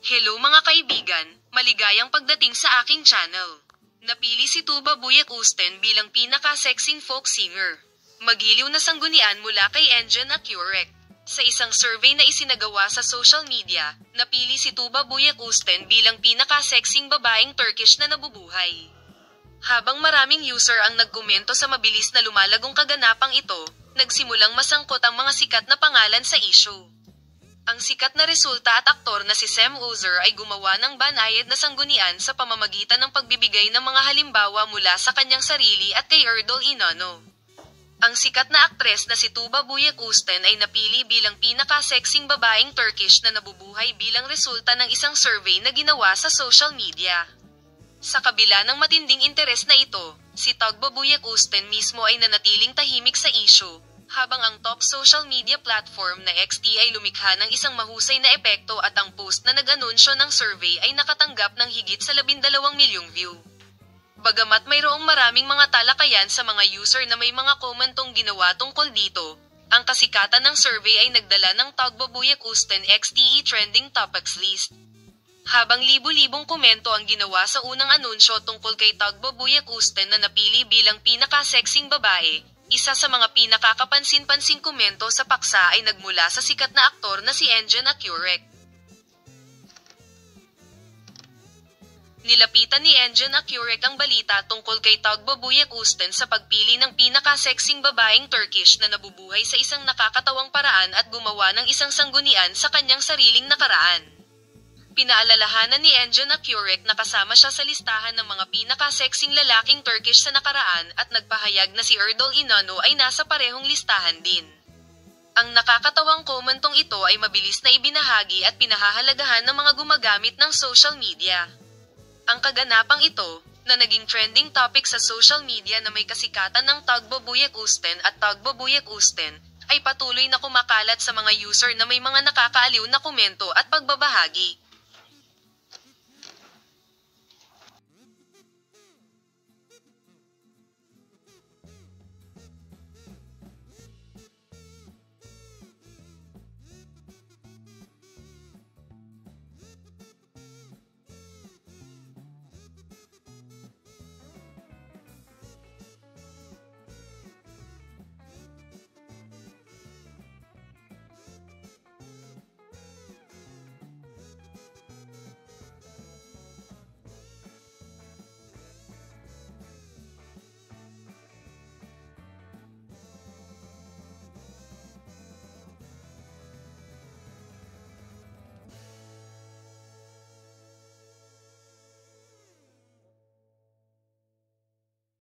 Hello mga kaibigan, maligayang pagdating sa aking channel. Napili si Tuba Buyak-Usten bilang pinaka-sexing folk singer. Magiliw na sanggunian mula kay Engin Accurek. Sa isang survey na isinagawa sa social media, napili si Tuba Buyak-Usten bilang pinaka-sexing babaeng Turkish na nabubuhay. Habang maraming user ang nagkomento sa mabilis na lumalagong kaganapang ito, nagsimulang masangkot ang mga sikat na pangalan sa issue. Ang sikat na resulta at aktor na si Sam Ozer ay gumawa ng banayad na sanggunian sa pamamagitan ng pagbibigay ng mga halimbawa mula sa kanyang sarili at kay Erdal Inanno. Ang sikat na aktres na si Tuba Buyak-Usten ay napili bilang pinaka-sexing babaeng Turkish na nabubuhay bilang resulta ng isang survey na ginawa sa social media. Sa kabila ng matinding interes na ito, si Tuba Buyak-Usten mismo ay nanatiling tahimik sa issue, habang ang top social media platform na XT ay lumikha ng isang mahusay na epekto at ang post na nag-anunsyo ng survey ay nakatanggap ng higit sa 12 milyong view. Bagamat mayroong maraming mga talakayan sa mga user na may mga komentong ginawa tungkol dito, ang kasikatan ng survey ay nagdala ng Tuba Buyak-Usten XTE Trending Topics list. Habang libu-libong komento ang ginawa sa unang anunsyo tungkol kay Tuba Buyak-Usten na napili bilang pinaka-sexing babae, isa sa mga pinakakapansin-pansing komento sa paksa ay nagmula sa sikat na aktor na si Engin Accurek. Nilapitan ni Engin Accurek ang balita tungkol kay Tuba Buyak-Usten sa pagpili ng pinaka-sexing babaeng Turkish na nabubuhay sa isang nakakatawang paraan at gumawa ng isang sanggunian sa kanyang sariling nakaraan. Pinaalalahanan ni Engin Accurek na kasama siya sa listahan ng mga pinaka-sexing lalaking Turkish sa nakaraan at nagpahayag na si Erdal Inanno ay nasa parehong listahan din. Ang nakakatawang komentong ito ay mabilis na ibinahagi at pinahahalagahan ng mga gumagamit ng social media. Ang kaganapang ito, na naging trending topic sa social media na may kasikatan ng Tuba Buyak-Usten at Tuba Buyak-Usten, ay patuloy na kumakalat sa mga user na may mga nakakaaliw na komento at pagbabahagi.